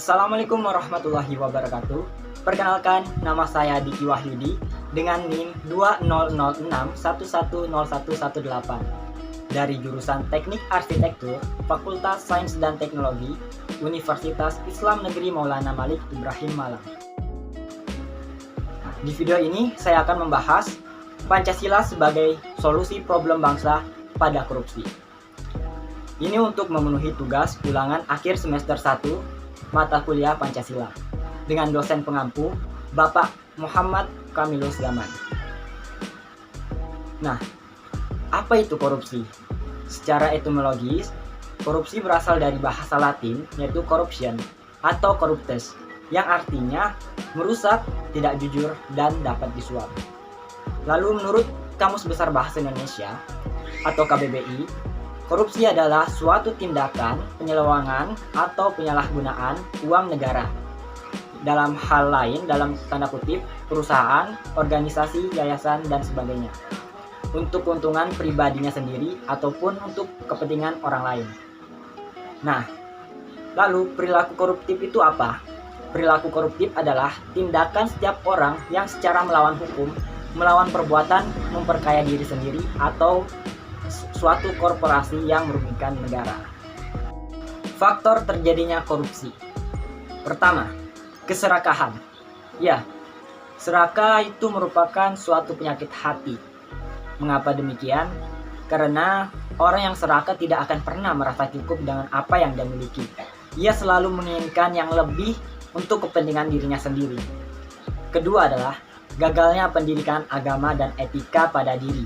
Assalamualaikum warahmatullahi wabarakatuh. Perkenalkan, nama saya Diki Wahyudi dengan NIM 2006110118 dari jurusan Teknik Arsitektur, Fakultas Sains dan Teknologi, Universitas Islam Negeri Maulana Malik Ibrahim Malang. Di video ini saya akan membahas Pancasila sebagai solusi problem bangsa pada korupsi. Ini untuk memenuhi tugas ulangan akhir semester 1 mata kuliah Pancasila dengan dosen pengampu Bapak Muhammad Kamilus Zaman. Nah, apa itu korupsi? Secara etimologis, korupsi berasal dari bahasa Latin yaitu corruption atau corruptus yang artinya merusak, tidak jujur, dan dapat disuap. Lalu menurut Kamus Besar Bahasa Indonesia atau KBBI, korupsi adalah suatu tindakan penyelewengan atau penyalahgunaan uang negara. Dalam hal lain, dalam tanda kutip, perusahaan, organisasi, yayasan, dan sebagainya. Untuk keuntungan pribadinya sendiri ataupun untuk kepentingan orang lain. Nah, lalu perilaku koruptif itu apa? Perilaku koruptif adalah tindakan setiap orang yang secara melawan hukum, melawan perbuatan memperkaya diri sendiri atau suatu korporasi yang merugikan negara. Faktor terjadinya korupsi. Pertama, keserakahan. Ya, serakah itu merupakan suatu penyakit hati. Mengapa demikian? Karena orang yang serakah tidak akan pernah merasa cukup dengan apa yang dia miliki. Ia selalu menginginkan yang lebih untuk kepentingan dirinya sendiri. Kedua adalah gagalnya pendidikan agama dan etika pada diri.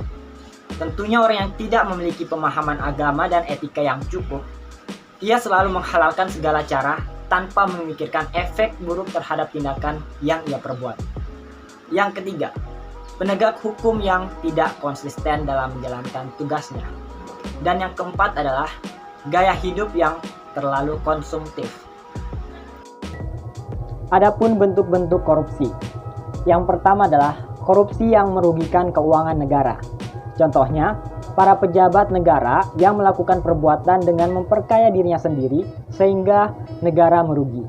Tentunya orang yang tidak memiliki pemahaman agama dan etika yang cukup, ia selalu menghalalkan segala cara tanpa memikirkan efek buruk terhadap tindakan yang ia perbuat. Yang ketiga, penegak hukum yang tidak konsisten dalam menjalankan tugasnya. Dan yang keempat adalah gaya hidup yang terlalu konsumtif. Adapun bentuk-bentuk korupsi. Yang pertama adalah korupsi yang merugikan keuangan negara. Contohnya, para pejabat negara yang melakukan perbuatan dengan memperkaya dirinya sendiri sehingga negara merugi.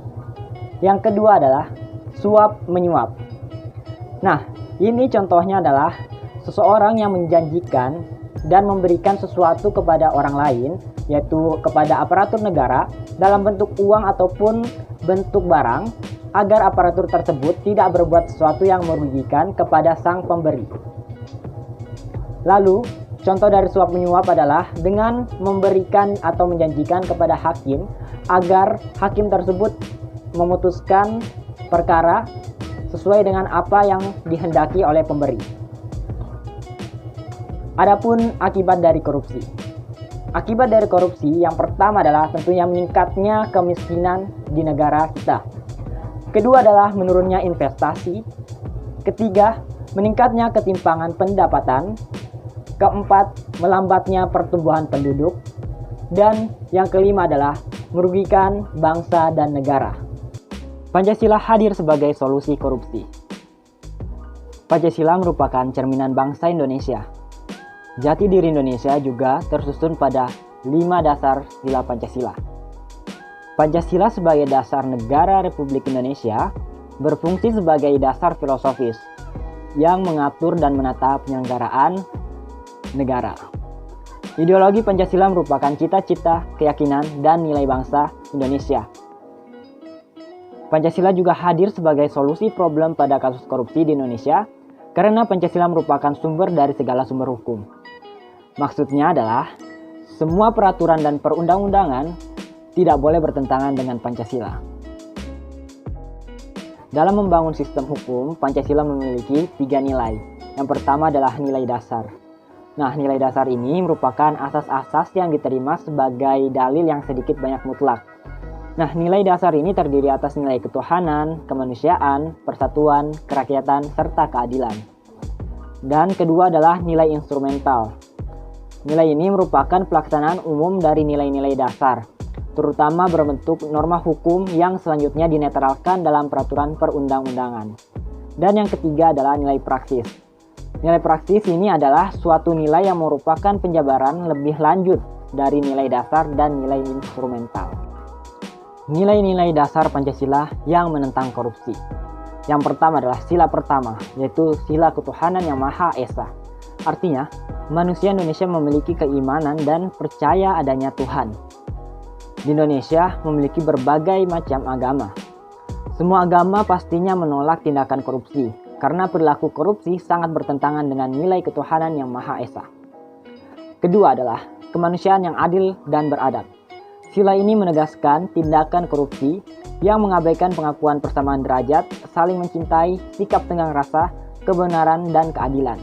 Yang kedua adalah suap menyuap. Nah, ini contohnya adalah seseorang yang menjanjikan dan memberikan sesuatu kepada orang lain, yaitu kepada aparatur negara dalam bentuk uang ataupun bentuk barang, agar aparatur tersebut tidak berbuat sesuatu yang merugikan kepada sang pemberi. Lalu, contoh dari suap menyuap adalah dengan memberikan atau menjanjikan kepada hakim agar hakim tersebut memutuskan perkara sesuai dengan apa yang dihendaki oleh pemberi. Adapun akibat dari korupsi. Akibat dari korupsi yang pertama adalah tentunya meningkatnya kemiskinan di negara kita. Kedua adalah menurunnya investasi. Ketiga, meningkatnya ketimpangan pendapatan. Keempat, melambatnya pertumbuhan penduduk. Dan yang kelima adalah merugikan bangsa dan negara. Pancasila hadir sebagai solusi korupsi. Pancasila merupakan cerminan bangsa Indonesia. Jati diri Indonesia juga tersusun pada 5 dasar sila Pancasila. Pancasila sebagai dasar negara Republik Indonesia berfungsi sebagai dasar filosofis yang mengatur dan menata penyelenggaraan negara. Ideologi Pancasila merupakan cita-cita, keyakinan, dan nilai bangsa Indonesia. Pancasila juga hadir sebagai solusi problem pada kasus korupsi di Indonesia karena Pancasila merupakan sumber dari segala sumber hukum. Maksudnya adalah semua peraturan dan perundang-undangan tidak boleh bertentangan dengan Pancasila. Dalam membangun sistem hukum, Pancasila memiliki 3 nilai. Yang pertama adalah nilai dasar. Nah, nilai dasar ini merupakan asas-asas yang diterima sebagai dalil yang sedikit banyak mutlak. Nah, nilai dasar ini terdiri atas nilai ketuhanan, kemanusiaan, persatuan, kerakyatan, serta keadilan. Dan kedua adalah nilai instrumental. Nilai ini merupakan pelaksanaan umum dari nilai-nilai dasar, terutama berbentuk norma hukum yang selanjutnya dinetralkan dalam peraturan perundang-undangan. Dan yang ketiga adalah nilai praksis. Nilai praksis ini adalah suatu nilai yang merupakan penjabaran lebih lanjut dari nilai dasar dan nilai instrumental. nilai-nilai dasar Pancasila yang menentang korupsi. Yang pertama adalah sila pertama, yaitu sila ketuhanan yang Maha Esa. Artinya, manusia Indonesia memiliki keimanan dan percaya adanya Tuhan. Di Indonesia memiliki berbagai macam agama. Semua agama pastinya menolak tindakan korupsi, karena perilaku korupsi sangat bertentangan dengan nilai ketuhanan yang Maha Esa. Kedua adalah kemanusiaan yang adil dan beradab. Sila ini menegaskan tindakan korupsi yang mengabaikan pengakuan persamaan derajat, saling mencintai, sikap tenggang rasa, kebenaran, dan keadilan.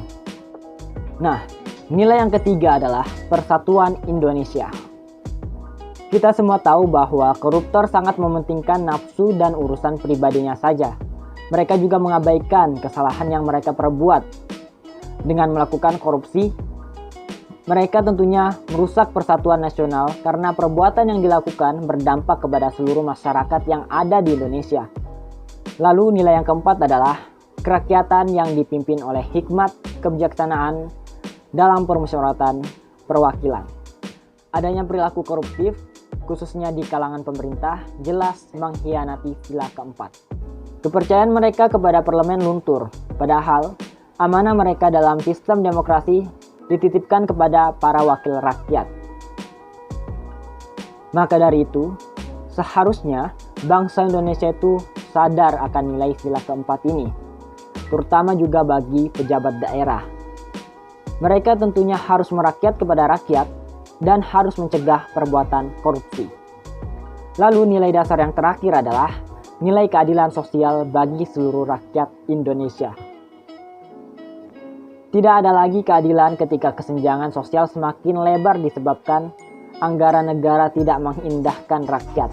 Nah, nilai yang ketiga adalah persatuan Indonesia. Kita semua tahu bahwa koruptor sangat mementingkan nafsu dan urusan pribadinya saja. Mereka juga mengabaikan kesalahan yang mereka perbuat. Dengan melakukan korupsi, mereka tentunya merusak persatuan nasional karena perbuatan yang dilakukan berdampak kepada seluruh masyarakat yang ada di Indonesia. Lalu nilai yang keempat adalah kerakyatan yang dipimpin oleh hikmat kebijaksanaan dalam permusyawaratan perwakilan. Adanya perilaku koruptif, khususnya di kalangan pemerintah, jelas mengkhianati sila keempat. Kepercayaan mereka kepada parlemen luntur, padahal amanah mereka dalam sistem demokrasi dititipkan kepada para wakil rakyat. Maka dari itu, seharusnya bangsa Indonesia itu sadar akan nilai sila keempat ini, terutama juga bagi pejabat daerah. Mereka tentunya harus merakyat kepada rakyat dan harus mencegah perbuatan korupsi. Lalu nilai dasar yang terakhir adalah nilai keadilan sosial bagi seluruh rakyat Indonesia. Tidak ada lagi keadilan ketika kesenjangan sosial semakin lebar disebabkan anggaran negara tidak mengindahkan rakyat.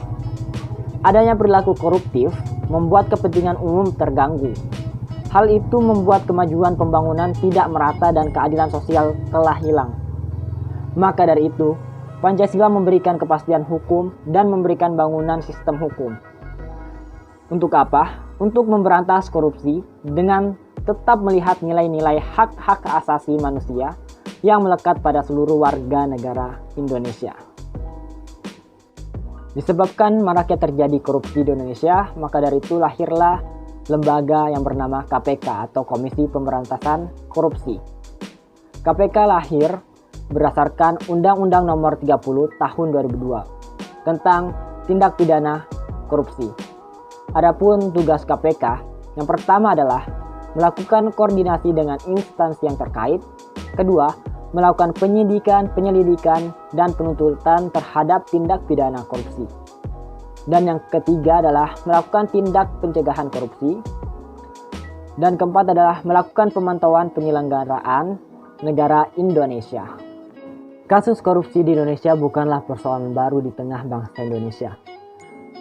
Adanya perilaku koruptif membuat kepentingan umum terganggu. Hal itu membuat kemajuan pembangunan tidak merata dan keadilan sosial telah hilang. Maka dari itu, Pancasila memberikan kepastian hukum dan memberikan bangunan sistem hukum. Untuk apa? Untuk memberantas korupsi dengan tetap melihat nilai-nilai hak-hak asasi manusia yang melekat pada seluruh warga negara Indonesia. Disebabkan maraknya terjadi korupsi di Indonesia, maka dari itu lahirlah lembaga yang bernama KPK atau Komisi Pemberantasan Korupsi. KPK lahir berdasarkan Undang-Undang Nomor 30 Tahun 2002 tentang tindak pidana korupsi. Adapun tugas KPK yang pertama adalah melakukan koordinasi dengan instansi yang terkait. Kedua, melakukan penyidikan, penyelidikan, dan penuntutan terhadap tindak pidana korupsi. Dan yang ketiga adalah melakukan tindak pencegahan korupsi. Dan keempat adalah melakukan pemantauan penyelenggaraan negara Indonesia. Kasus korupsi di Indonesia bukanlah persoalan baru di tengah bangsa Indonesia.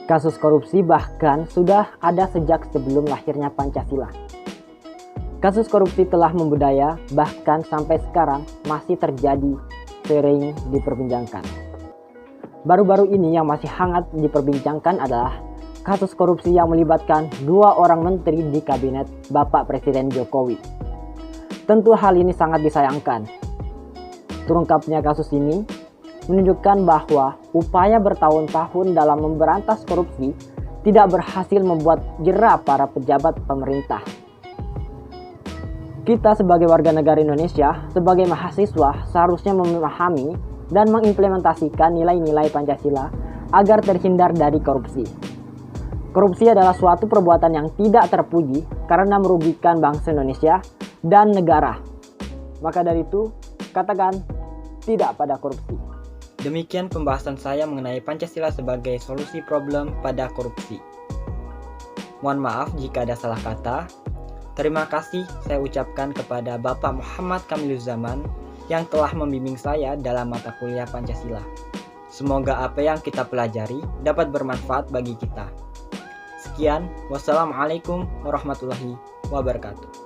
Kasus korupsi bahkan sudah ada sejak sebelum lahirnya Pancasila. Kasus korupsi telah membudaya, bahkan sampai sekarang masih terjadi, sering diperbincangkan. Baru-baru ini yang masih hangat diperbincangkan adalah kasus korupsi yang melibatkan 2 orang menteri di kabinet Bapak Presiden Jokowi. Tentu hal ini sangat disayangkan. Terungkapnya kasus ini menunjukkan bahwa upaya bertahun-tahun dalam memberantas korupsi tidak berhasil membuat jera para pejabat pemerintah. Kita sebagai warga negara Indonesia, sebagai mahasiswa, seharusnya memahami dan mengimplementasikan nilai-nilai Pancasila agar terhindar dari korupsi. Korupsi adalah suatu perbuatan yang tidak terpuji karena merugikan bangsa Indonesia dan negara. Maka dari itu, katakan tidak pada korupsi. Demikian pembahasan saya mengenai Pancasila sebagai solusi problem pada korupsi. Mohon maaf jika ada salah kata. Terima kasih saya ucapkan kepada Bapak Muhammad Kamiluzaman yang telah membimbing saya dalam mata kuliah Pancasila. Semoga apa yang kita pelajari dapat bermanfaat bagi kita. Sekian, wassalamualaikum warahmatullahi wabarakatuh.